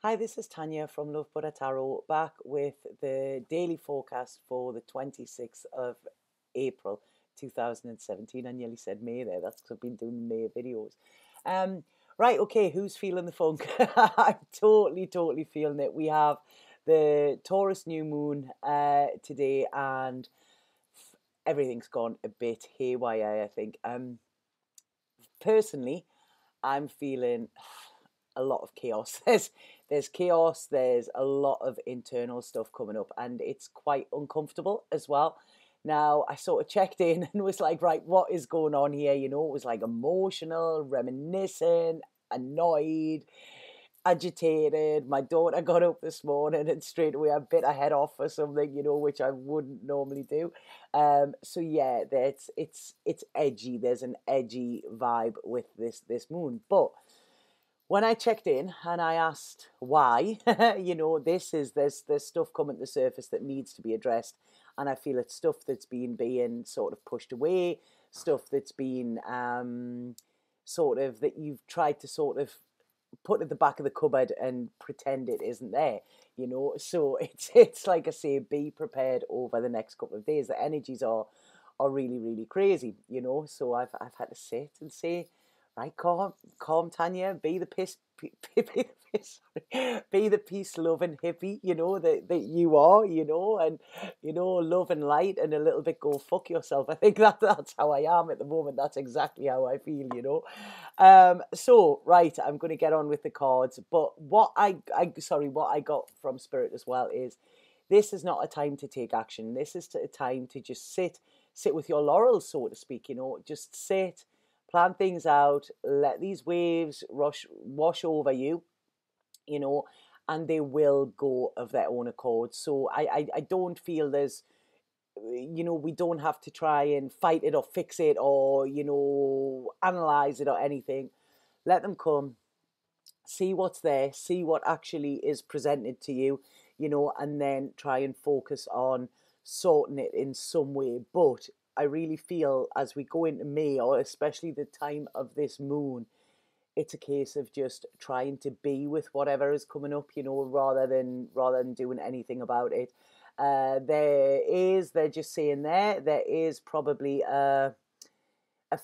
Hi, this is Tanya from Love Buddha Tarot, back with the daily forecast for the 26th of April 2017. I nearly said May there, that's because I've been doing May videos. Um, right, okay, who's feeling the funk? I'm totally feeling it. We have the Taurus new moon today, and everything's gone a bit haywire, I think. Personally, I'm feeling a lot of chaos. There's chaos. There's a lot of internal stuff coming up, and it's quite uncomfortable as well. Now, I sort of checked in and was like, right, what is going on here? You know, it was like emotional, reminiscent, annoyed, agitated. My daughter got up this morning and straight away I bit her head off or something, you know, which I wouldn't normally do. So yeah, it's edgy. There's an edgy vibe with this moon. But when I checked in and I asked why, you know, there's stuff coming to the surface that needs to be addressed, and I feel it's stuff that's being sort of pushed away, stuff that's been sort of that you've tried to sort of put at the back of the cupboard and pretend it isn't there, you know. So it's like I say, be prepared over the next couple of days. The energies are really crazy, you know. So I've had to sit and say, right, calm, Tanya, be the be the peace loving hippie, you know, that you are, you know, and you know, love and light, and a little bit go fuck yourself. I think that's how I am at the moment. That's exactly how I feel, you know. So right, I'm going to get on with the cards. But what I got from Spirit as well is this is not a time to take action. This is a time to just sit with your laurels, so to speak. You know, just sit, plan things out, let these waves wash over you. You know, and they will go of their own accord. So I don't feel there's, you know, we don't have to try and fight it or fix it or, you know, analyze it or anything. Let them come, see what's there, see what actually is presented to you, you know, and then try and focus on sorting it in some way. But I really feel as we go into May, or especially the time of this moon, it's a case of just trying to be with whatever is coming up, you know, rather than doing anything about it. They're just saying there is probably a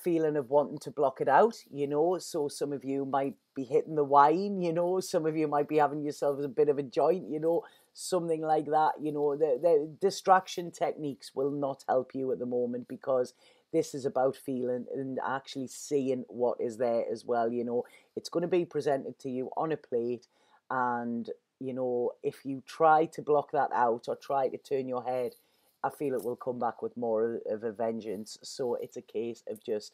feeling of wanting to block it out, you know. So some of you might be hitting the wine, you know, some of you might be having yourselves a bit of a joint, you know, something like that. You know, the distraction techniques will not help you at the moment, because this is about feeling and actually seeing what is there as well. You know, it's going to be presented to you on a plate, and you know, if you try to block that out or try to turn your head, I feel it will come back with more of a vengeance. So it's a case of just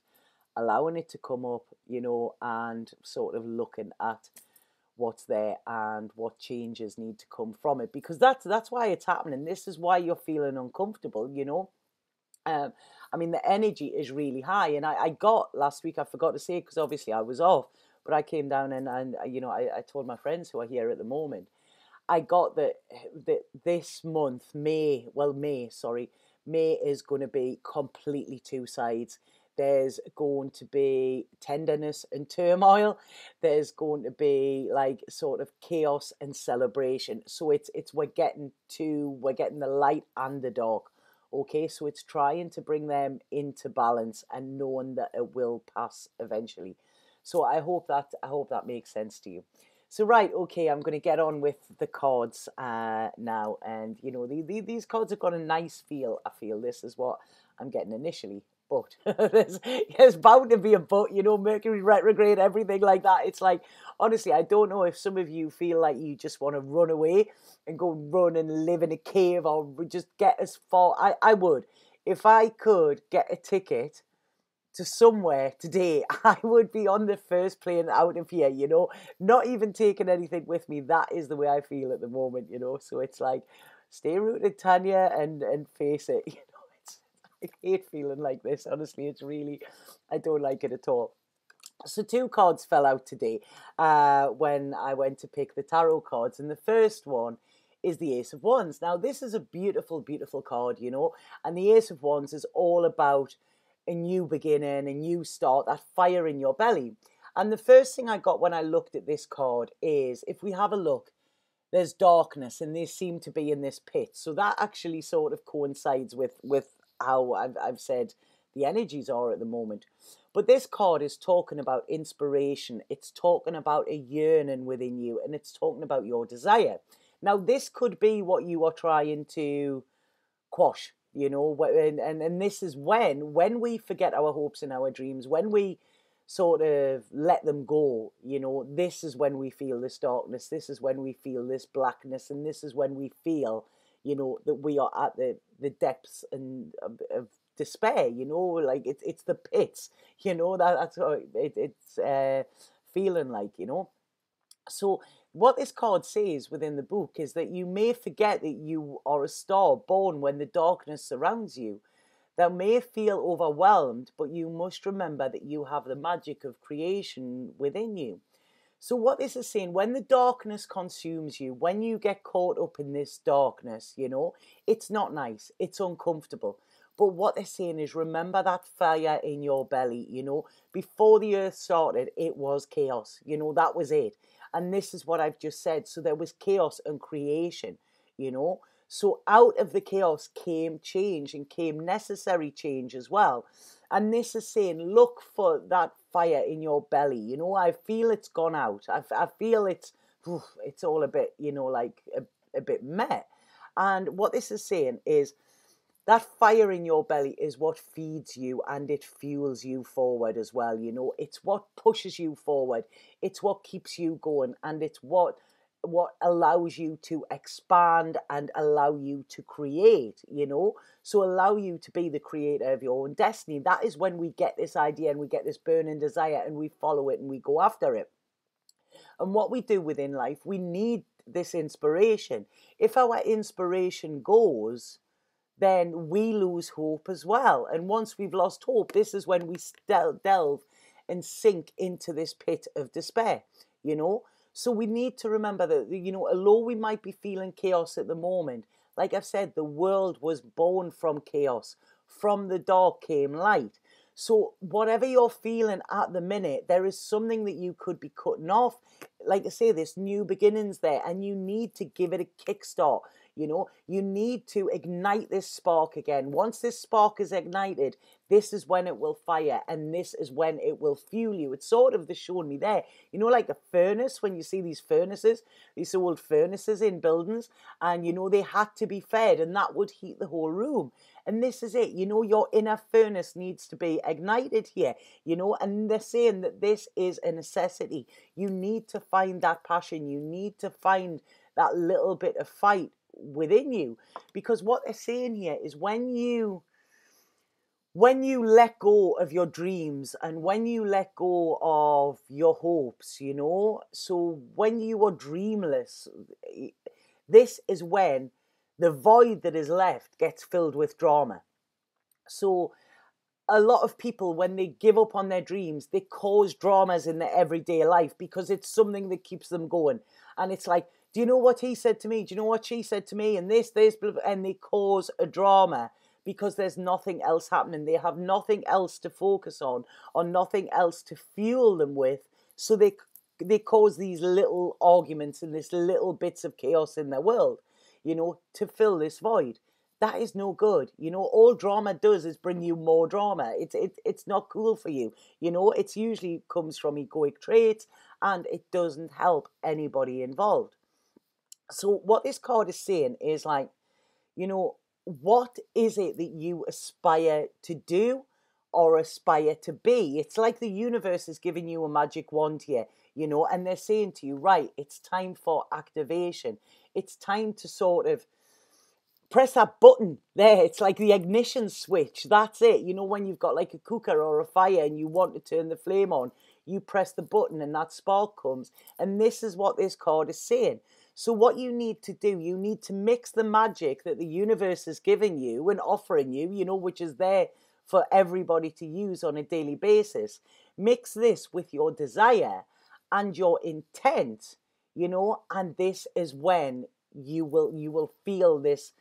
allowing it to come up, you know, and sort of looking at what's there and what changes need to come from it, because that's why it's happening. This is why you're feeling uncomfortable, you know. Um, I mean, the energy is really high, and I got last week. I forgot to say, because obviously I was off, but I came down and you know, I told my friends who are here at the moment, I got that this month, May is going to be completely two sides. There's going to be tenderness and turmoil. There's going to be like sort of chaos and celebration. So it's we're getting the light and the dark. Okay, so it's trying to bring them into balance and knowing that it will pass eventually. So I hope that makes sense to you. So right, okay, I'm going to get on with the cards now, and you know, these cards have got a nice feel. I feel this is what I'm getting initially, but there's bound to be a but. You know, Mercury retrograde, everything like that. It's like, honestly, I don't know if some of you feel like you just want to run away and go run and live in a cave, or just get as far. I would, if I could get a ticket to somewhere today, I would be on the first plane out of here, you know, not even taking anything with me. That is the way I feel at the moment, you know. So it's like, stay rooted, Tanya, and face it. You know, I hate feeling like this. Honestly, it's really, I don't like it at all. So two cards fell out today when I went to pick the tarot cards, and the first one is the Ace of Wands. Now, this is a beautiful card, you know, and the Ace of Wands is all about a new beginning, a new start, that fire in your belly. And the first thing I got when I looked at this card is, if we have a look, there's darkness and they seem to be in this pit. So that actually sort of coincides with how I've said the energies are at the moment. But this card is talking about inspiration. It's talking about a yearning within you, and it's talking about your desire. Now, this could be what you are trying to quash, and this is when we forget our hopes and our dreams, when we sort of let them go, this is when we feel this darkness, this is when we feel this blackness, and this is when we feel, that we are at the depths and of despair, like it's the pits, that's how it's feeling like, So what this card says within the book is that you may forget that you are a star born when the darkness surrounds you. That may feel overwhelmed, but you must remember that you have the magic of creation within you. So what this is saying, when the darkness consumes you, when you get caught up in this darkness, it's not nice, it's uncomfortable. But what they're saying is, remember that fire in your belly, before the earth started, it was chaos, that was it. And this is what I've just said. So there was chaos and creation, So out of the chaos came change, and came necessary change as well. And this is saying, look for that fire in your belly. I feel it's gone out. I feel it's all a bit, like a bit meh. And what this is saying is, that fire in your belly is what feeds you, and it fuels you forward as well. It's what pushes you forward. It's what keeps you going, and it's what allows you to expand and allow you to create, so allow you to be the creator of your own destiny. That is when we get this idea and we get this burning desire and we follow it and we go after it. And what we do within life, we need this inspiration. If our inspiration goes, then we lose hope as well. And once we've lost hope, this is when we delve and sink into this pit of despair, So we need to remember that, although we might be feeling chaos at the moment, like I've said, the world was born from chaos. From the dark came light. So whatever you're feeling at the minute, there is something that you could be cutting off. Like I say, this new beginnings there, and you need to give it a kickstart. You need to ignite this spark again. Once this spark is ignited, this is when it will fire, and this is when it will fuel you. It's sort of showing me there, like a furnace, when you see these furnaces, these old furnaces in buildings, and they had to be fed, and that would heat the whole room. And this is it, your inner furnace needs to be ignited here, and they're saying that this is a necessity. You need to find that passion. You need to find that little bit of fight within you, because what they're saying here is, when you let go of your dreams, and when you let go of your hopes, so when you are dreamless, this is when the void that is left gets filled with drama. So a lot of people, when they give up on their dreams, they cause dramas in their everyday life, because it's something that keeps them going. And it's like, do you know what he said to me? Do you know what she said to me? And this, blah, blah, and they cause a drama because there's nothing else happening. They have nothing else to focus on, or nothing else to fuel them with. So they cause these little arguments and these little bits of chaos in their world, to fill this void. That is no good. All drama does is bring you more drama. It's not cool for you. It's usually comes from egoic traits, and it doesn't help anybody involved. So what this card is saying is, like, what is it that you aspire to do or aspire to be? It's like the universe is giving you a magic wand here, and they're saying to you, right, it's time for activation. It's time to sort of press that button there. It's like the ignition switch. That's it. When you've got like a cooker or a fire and you want to turn the flame on, you press the button and that spark comes. And this is what this card is saying. So what you need to do, you need to mix the magic that the universe is giving you and offering you, which is there for everybody to use on a daily basis. Mix this with your desire and your intent, and this is when you will feel this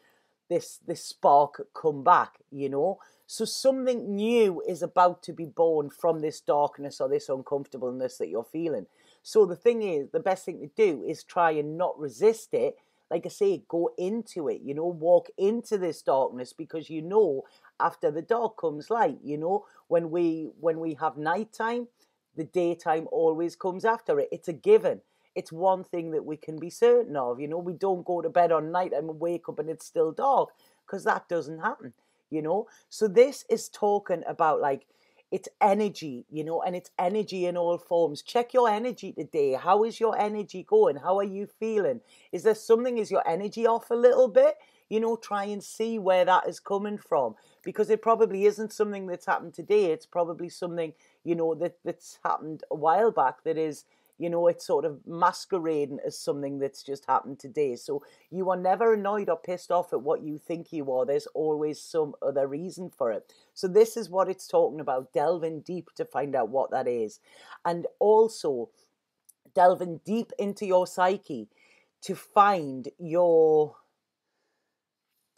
this spark come back, you know. So something new is about to be born from this darkness or this uncomfortableness that you're feeling. So the thing is, the best thing to do is try and not resist it. Like I say, go into it, you know, walk into this darkness, because you know after the dark comes light, you know. When we have nighttime, the daytime always comes after it. It's a given. It's one thing that we can be certain of, you know. We don't go to bed on night and wake up and it's still dark, because that doesn't happen, you know. So this is talking about like it's energy, you know, and it's energy in all forms. Check your energy today. How is your energy going? How are you feeling? Is there something, is your energy off a little bit? You know, try and see where that is coming from, because it probably isn't something that's happened today. It's probably something, you know, that's happened a while back, that is, you know, it's sort of masquerading as something that's just happened today. So you are never annoyed or pissed off at what you think you are. There's always some other reason for it. So this is what it's talking about, delving deep to find out what that is. And also delving deep into your psyche to find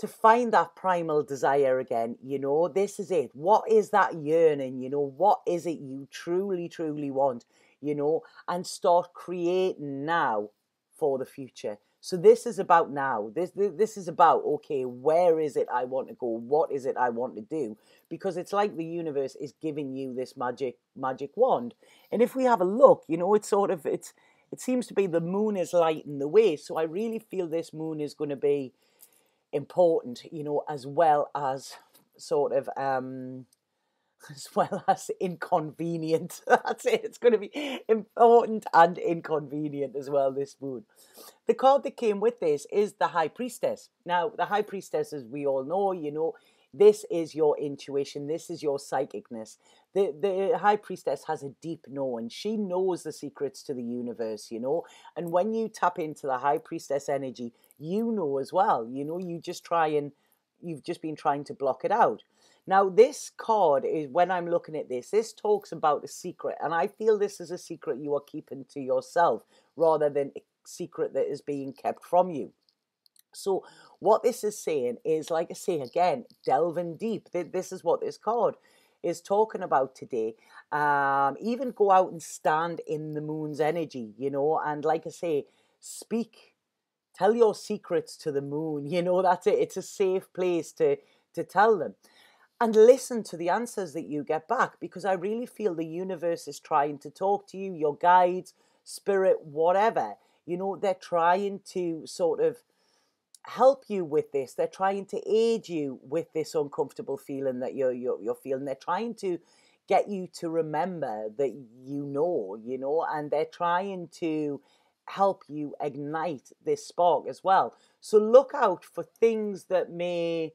that primal desire again, you know. This is it. What is that yearning, you know? What is it you truly, truly want, you know? And start creating now for the future. So this is about now. This is about, okay, where is it I want to go? What is it I want to do? Because it's like the universe is giving you this magic wand. And if we have a look, you know, it seems to be the moon is lighting the way. So I really feel this moon is going to be important, you know, as well as sort of as well as inconvenient. That's it. It's going to be important and inconvenient as well, this moon. The card that came with this is the High Priestess. Now, the High Priestess, as we all know, you know, this is your intuition. This is your psychicness. The High Priestess has a deep knowing. She knows the secrets to the universe, you know. And when you tap into the High Priestess energy, you know as well. You know, you've just been trying to block it out. Now, this card is, when I'm looking at this talks about a secret. And I feel this is a secret you are keeping to yourself rather than a secret that is being kept from you. So what this is saying is, like I say again, delving deep. This is what this card is talking about today. Even go out and stand in the moon's energy, you know, and like I say, speak, tell your secrets to the moon, you know. That's it. It's a safe place to tell them. And listen to the answers that you get back, because I really feel the universe is trying to talk to you, your guides, spirit, whatever. You know, they're trying to sort of help you with this. They're trying to aid you with this uncomfortable feeling that you're feeling. They're trying to get you to remember that you know, and they're trying to help you ignite this spark as well. So look out for things that may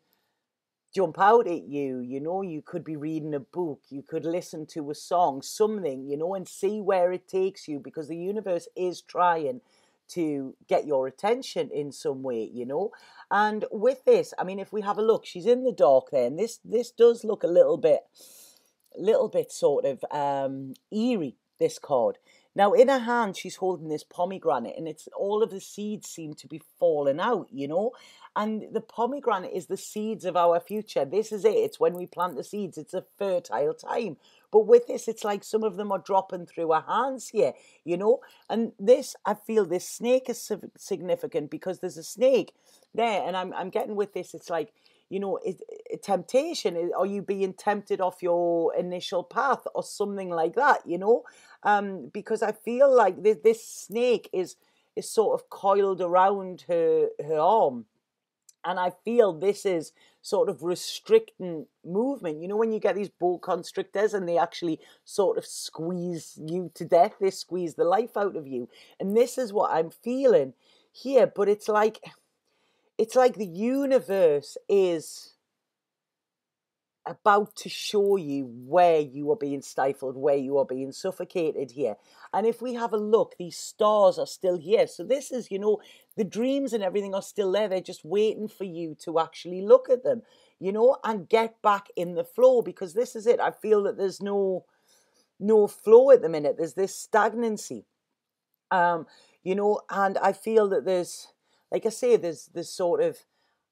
jump out at you, you know. You could be reading a book, you could listen to a song, something, you know, and see where it takes you, because the universe is trying to get your attention in some way, you know. And with this, I mean, if we have a look, she's in the dark there, and this does look a little bit sort of eerie, this card. Now, in her hand, she's holding this pomegranate, and it's all of the seeds seem to be falling out, you know. And the pomegranate is the seeds of our future. This is it. It's when we plant the seeds. It's a fertile time. But with this, it's like some of them are dropping through her hands here, you know. And this, I feel this snake is significant, because there's a snake there. And I'm getting with this, it's like, you know, temptation. Are you being tempted off your initial path or something like that, you know? Because I feel like this snake is sort of coiled around her arm. And I feel this is sort of restricting movement. You know, when you get these boa constrictors and they actually sort of squeeze you to death, they squeeze the life out of you. And this is what I'm feeling here. But it's like the universe is about to show you where you are being stifled, where you are being suffocated here. And if we have a look, these stars are still here. So this is, you know, the dreams and everything are still there. They're just waiting for you to actually look at them, you know, and get back in the flow, because this is it. I feel that there's no flow at the minute. There's this stagnancy, you know, and I feel that there's, like I say, there's sort of,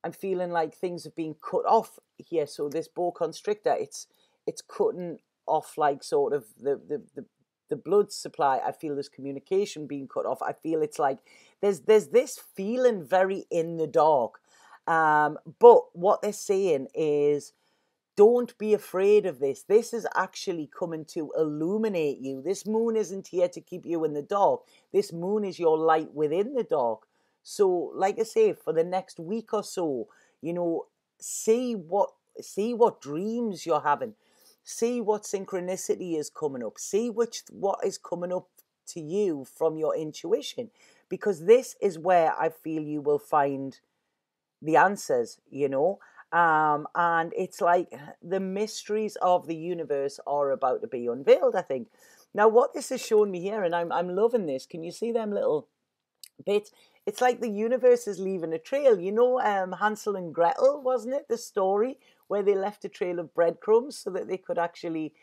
I'm feeling like things have been cut off here. So this boa constrictor, it's cutting off like sort of the blood supply. I feel there's communication being cut off. I feel it's like there's this feeling very in the dark. But what they're saying is, don't be afraid of this. This is actually coming to illuminate you. This moon isn't here to keep you in the dark. This moon is your light within the dark. So, like I say, for the next week or so, see what dreams you're having. See what synchronicity is coming up. See what is coming up to you from your intuition. Because this is where I feel you will find the answers, and it's like the mysteries of the universe are about to be unveiled, I think. Now, what this has shown me here, and I'm loving this. Can you see them little bits? It's like the universe is leaving a trail. Hansel and Gretel, wasn't it? The story where they left a trail of breadcrumbs so that they could actually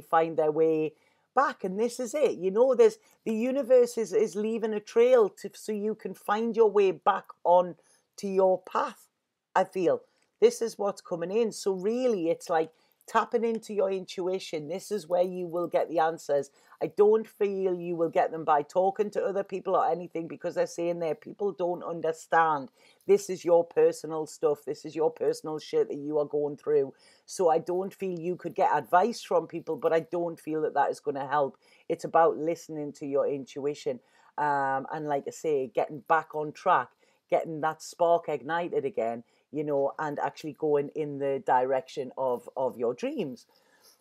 find their way back. And this is it. There's the universe is leaving a trail so you can find your way back on to your path. I feel this is what's coming in. So really, it's like tapping into your intuition. This is where you will get the answers. I don't feel you will get them by talking to other people or anything, because they're saying there, people don't understand. This is your personal stuff. This is your personal shit that you are going through. So I don't feel you could get advice from people, but I don't feel that is going to help. It's about listening to your intuition. And like I say, getting back on track, getting that spark ignited again, and actually going in the direction of your dreams.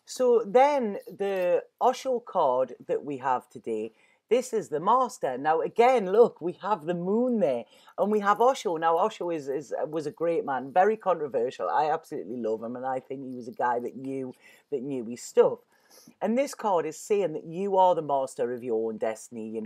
So then the Osho card that we have today, this is the Master. Now, again, look, we have the moon there and we have Osho. Now, Osho was a great man, very controversial. I absolutely love him, and I think he was a guy that knew his stuff. And this card is saying that you are the master of your own destiny,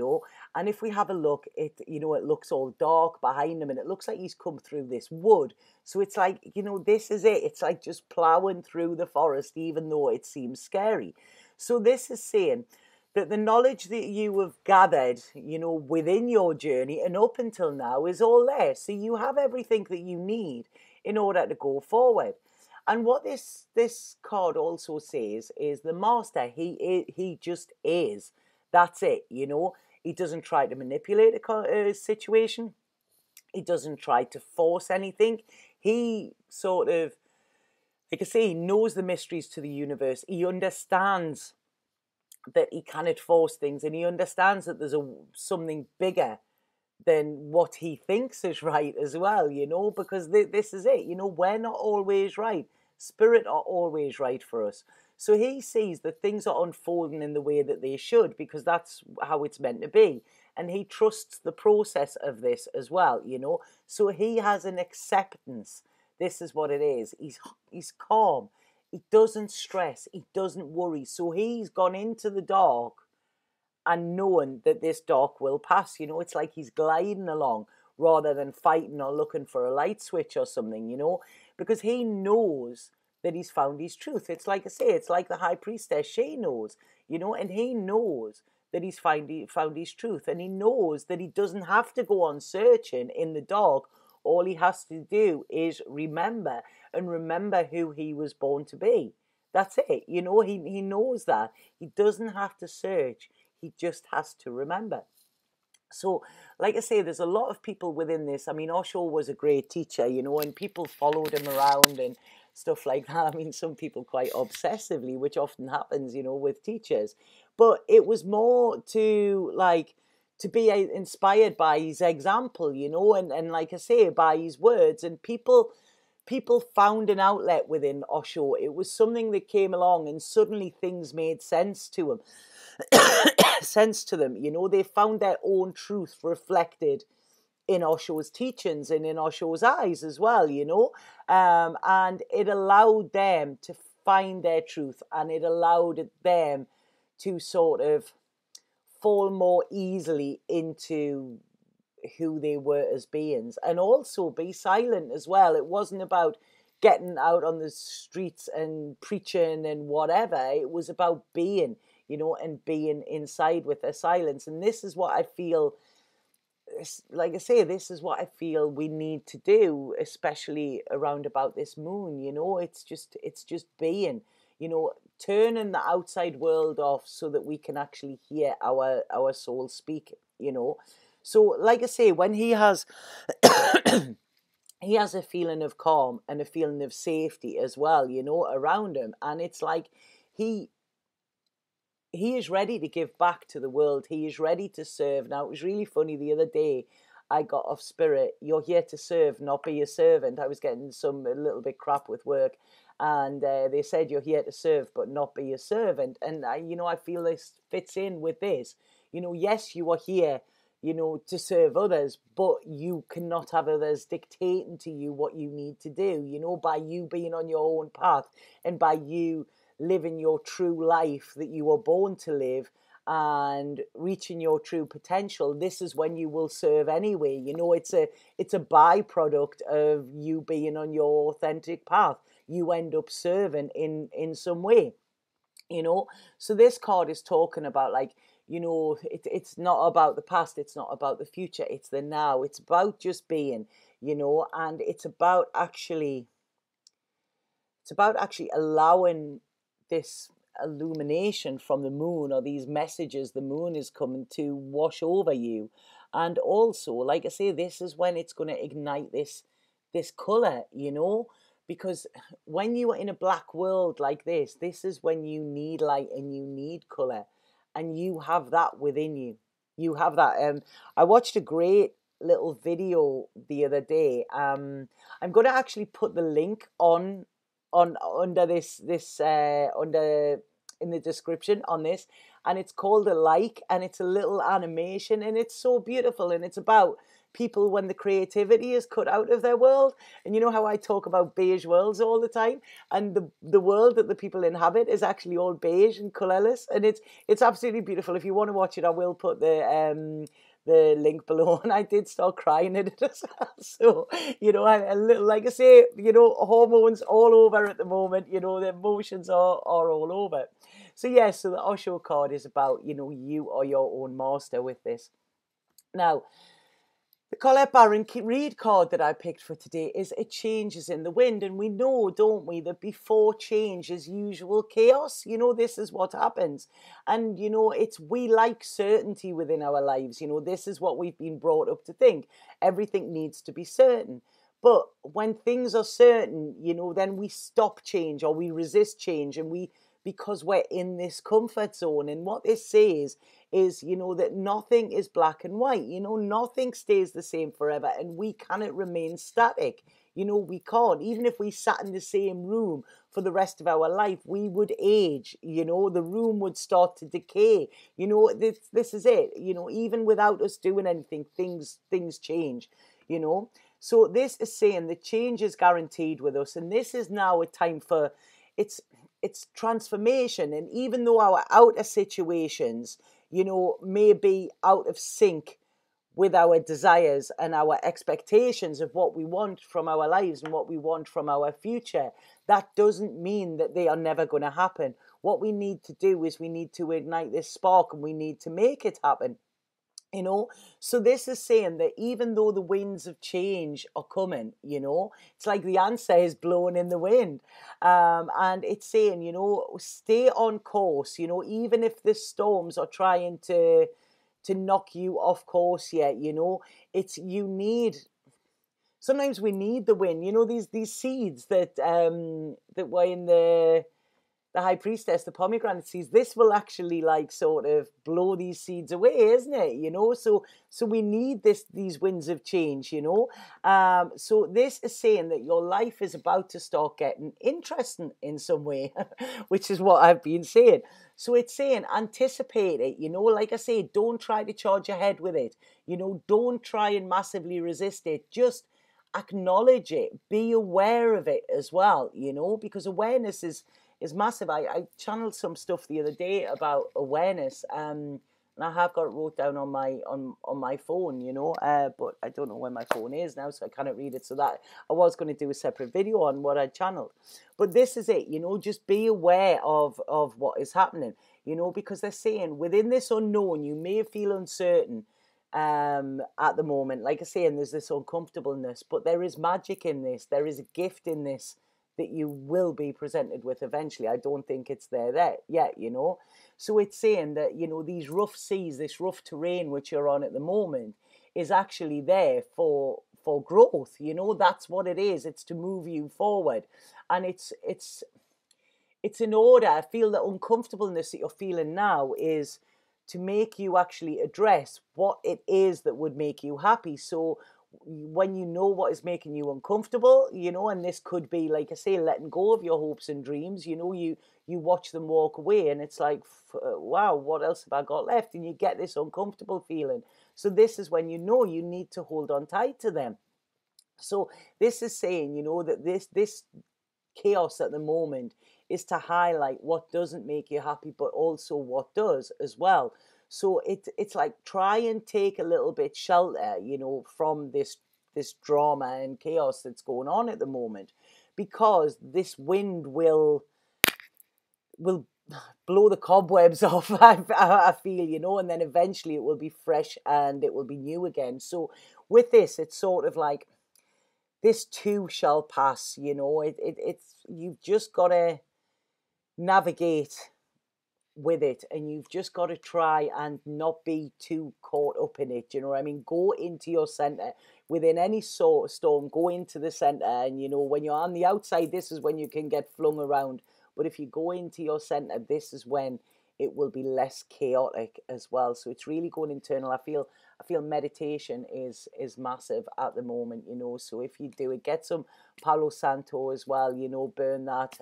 And if we have a look, it looks all dark behind him, and it looks like he's come through this wood. So it's like, this is it. It's like just plowing through the forest, even though it seems scary. So this is saying that the knowledge that you have gathered, within your journey and up until now is all there. So you have everything that you need in order to go forward. And what this card also says is the Master, he just is. That's it, He doesn't try to manipulate a situation. He doesn't try to force anything. He sort of, like I say, he knows the mysteries to the universe. He understands that he cannot force things, and he understands that there's something bigger than what he thinks is right as well, because this is it. We're not always right. Spirit are always right for us. So he sees that things are unfolding in the way that they should, because that's how it's meant to be. And he trusts the process of this as well, So he has an acceptance. This is what it is. He's calm. He doesn't stress. He doesn't worry. So he's gone into the dark and knowing that this dark will pass. It's like he's gliding along rather than fighting or looking for a light switch or something, because he knows that he's found his truth. It's like I say, it's like the high priestess. She knows, and he knows that he's found his truth, and he knows that he doesn't have to go on searching in the dark. All he has to do is remember who he was born to be. That's it. He knows that. He doesn't have to search. He just has to remember. So, like I say, there's a lot of people within this. I mean, Osho was a great teacher, and people followed him around and stuff like that. I mean, some people quite obsessively, which often happens, with teachers. But it was more to be inspired by his example, and like I say, by his words. And people found an outlet within Osho. It was something that came along and suddenly things made sense to him. Sense to them, they found their own truth reflected in Osho's teachings and in Osho's eyes as well, and it allowed them to find their truth, and it allowed them to sort of fall more easily into who they were as beings, and also be silent as well. It wasn't about getting out on the streets and preaching and whatever. It was about being, and being inside with their silence. And this is what I feel like I say, this is what I feel we need to do, especially around about this moon. It's just being, turning the outside world off so that we can actually hear our soul speak. So like I say, when he has he has a feeling of calm and a feeling of safety as well, around him, and it's like he he is ready to give back to the world. He is ready to serve. Now, it was really funny the other day. I got off Spirit. You're here to serve, not be a servant. I was getting a little bit crap with work, and they said you're here to serve, but not be a servant. And I feel this fits in with this. Yes, you are here, to serve others, but you cannot have others dictating to you what you need to do. By you being on your own path, and by you living your true life that you were born to live, and reaching your true potential, this is when you will serve anyway. It's a byproduct of you being on your authentic path. You end up serving in some way. So this card is talking about, like, it's not about the past, it's not about the future, it's the now. It's about just being, and it's about actually allowing this illumination from the moon, or these messages the moon is coming to wash over you. And also, like I say, this is when it's going to ignite this color, because when you are in a black world like this is when you need light and you need color, and you have that within you. You have that. I watched a great little video the other day. I'm going to actually put the link on under under in the description on this, and it's called a like, and it's a little animation, and it's so beautiful, and it's about people when the creativity is cut out of their world. And you know how I talk about beige worlds all the time, and the world that the people inhabit is actually all beige and colorless, and it's absolutely beautiful. If you want to watch it, I will put the link below. And I did start crying at it as well. So, a little, like I say, hormones all over at the moment, the emotions are all over. So yeah, so the Osho card is about, you are your own master with this. Now, the Colette Baron Reed card that I picked for today is "It changes in the wind." And we know, don't we, that before change is usual chaos. This is what happens. And, we like certainty within our lives. This is what we've been brought up to think. Everything needs to be certain. But when things are certain, then we stop change, or we resist change, and because we're in this comfort zone. And what this says is, that nothing is black and white. Nothing stays the same forever, and we cannot remain static. We can't. Even if we sat in the same room for the rest of our life, we would age. The room would start to decay. This is it. Even without us doing anything, things change. So this is saying that change is guaranteed with us, and this is now a time for it's transformation. And even though our outer situations, may be out of sync with our desires and our expectations of what we want from our lives and what we want from our future, that doesn't mean that they are never going to happen. What we need to do is we need to ignite this spark, and we need to make it happen. So this is saying that even though the winds of change are coming, it's like the answer is blowing in the wind. And it's saying, stay on course, even if the storms are trying to knock you off course yet, sometimes we need the wind, these seeds that were in the High Priestess, the pomegranate seeds, this will actually like sort of blow these seeds away, isn't it? So we need these winds of change, so this is saying that your life is about to start getting interesting in some way, which is what I've been saying. So it's saying anticipate it, like I say, don't try to charge ahead with it, don't try and massively resist it. Just acknowledge it, be aware of it as well, because awareness is massive. I channeled some stuff the other day about awareness, and I have got it wrote down on my phone, but I don't know where my phone is now, so I cannot read it. So that I was going to do a separate video on what I channeled. But this is it, just be aware of what is happening, because they're saying within this unknown, you may feel uncertain, at the moment. Like I say, and there's this uncomfortableness, but there is magic in this. There is a gift in this that you will be presented with eventually. I don't think it's there yet, you know. So it's saying that, you know, these rough seas, this rough terrain which you're on at the moment is actually there for growth. You know, that's what it is. It's to move you forward. And it's in order. I feel the uncomfortableness that you're feeling now is to make you actually address what it is that would make you happy. So when you know what is making you uncomfortable, you know, and this could be, like I say, letting go of your hopes and dreams, you know, you watch them walk away and it's like, wow, what else have I got left? And you get this uncomfortable feeling. So this is when you know you need to hold on tight to them. So this is saying, you know, that this chaos at the moment is to highlight what doesn't make you happy, but also what does as well. So it's like, try and take a little bit shelter, you know, from this drama and chaos that's going on at the moment, because this wind will blow the cobwebs off. I feel, you know, and then eventually it will be fresh and it will be new again. So with this, it's sort of like, this too shall pass, you know. It's you've just got to navigate with it, and you've just got to try and not be too caught up in it. You know what I mean? Go into your center within any sort of storm. Go into the center, and you know, when you're on the outside, this is when you can get flung around. But if you go into your center, this is when it will be less chaotic as well. So it's really going internal. I feel meditation is massive at the moment, you know. So if you do it, get some Palo Santo as well, you know, burn that.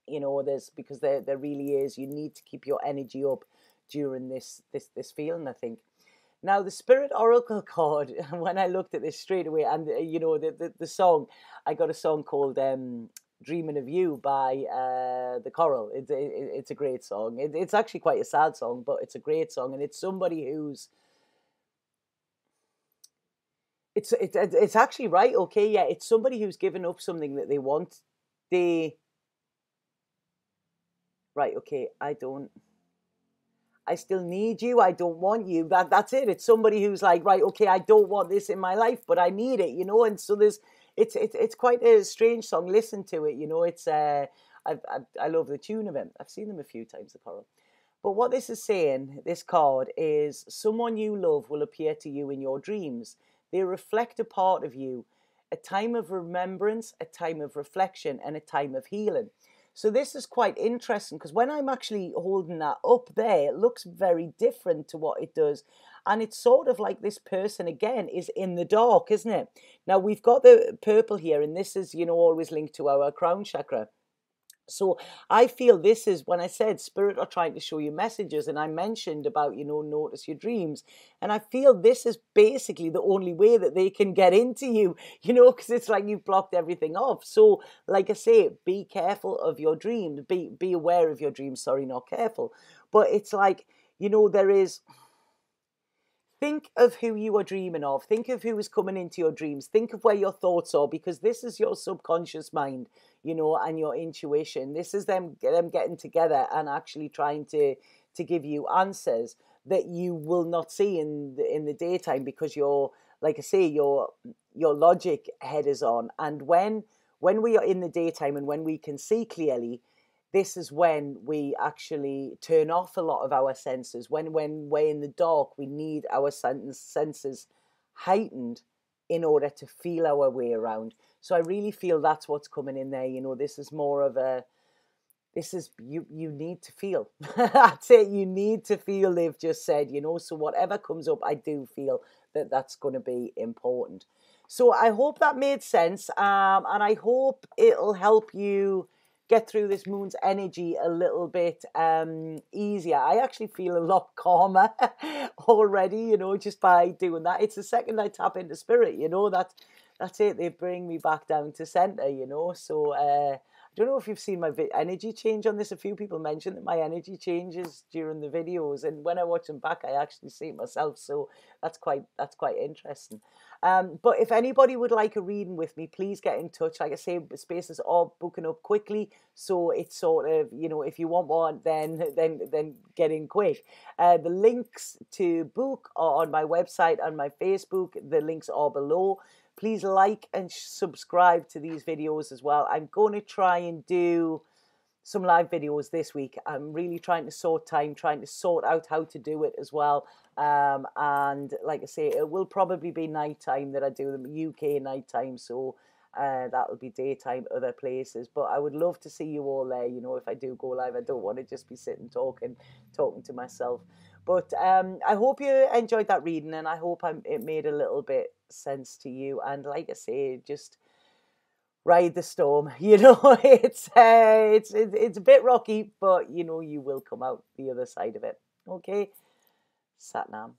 You know, there's, because there really is, you need to keep your energy up during this feeling, I think. Now, the Spirit Oracle card, when I looked at this straight away, and you know, the song, I got a song called Dreaming of You by The Coral. It's a great song. It's actually quite a sad song, but it's a great song, and it's somebody who's, it's actually right, okay, yeah, it's somebody who's given up something that they want. Right, okay, I still need you, I don't want you. That's it. It's somebody who's like, right, okay, I don't want this in my life, but I need it, you know. And so it's quite a strange song. Listen to it, you know. It's I love the tune of it. I've seen them a few times, the Coral. But what this is saying, this card, is someone you love will appear to you in your dreams. They reflect a part of you, a time of remembrance, a time of reflection, and a time of healing. So this is quite interesting, because when I'm actually holding that up there, it looks very different to what it does. And it's sort of like this person, again, is in the dark, isn't it? Now, we've got the purple here, and this is, you know, always linked to our crown chakra. So I feel this is, when I said spirit are trying to show you messages, and I mentioned about, you know, notice your dreams. And I feel this is basically the only way that they can get into you, you know, because it's like you've blocked everything off. So like I say, be careful of your dreams, be aware of your dreams, sorry, not careful. But it's like, you know, there is, think of who you are dreaming of. Think of who is coming into your dreams. Think of where your thoughts are, because this is your subconscious mind, you know, and your intuition. This is them getting together and actually trying to give you answers that you will not see in the daytime, because you're, like I say, your logic head is on. And when we are in the daytime and when we can see clearly, this is when we actually turn off a lot of our senses. When we're in the dark, we need our senses heightened in order to feel our way around. So I really feel that's what's coming in there. You know, this is more of a, this is, you need to feel. That's it. You need to feel, they've just said, you know. So whatever comes up, I do feel that that's going to be important. So I hope that made sense. And I hope it'll help you get through this moon's energy a little bit easier. I actually feel a lot calmer already, you know, just by doing that. It's the second I tap into spirit, you know, that's it. They bring me back down to center, you know. So don't know if you've seen my energy change on this. A few people mentioned that my energy changes during the videos, and when I watch them back, I actually see it myself. So that's quite interesting. But if anybody would like a reading with me, please get in touch. Like I say, spaces are booking up quickly, so it's sort of, you know, if you want one, then get in quick. The links to book are on my website and my Facebook. The links are below. Please like and subscribe to these videos as well. I'm going to try and do some live videos this week. I'm really trying to sort out how to do it as well. And like I say, it will probably be nighttime that I do them, UK nighttime. So that'll be daytime other places. But I would love to see you all there. You know, if I do go live, I don't want to just be sitting talking to myself. But I hope you enjoyed that reading, and I hope it made a little bit sense to you. And like I say, just ride the storm. You know, it's a bit rocky, but you know, you will come out the other side of it. Okay, Satnam.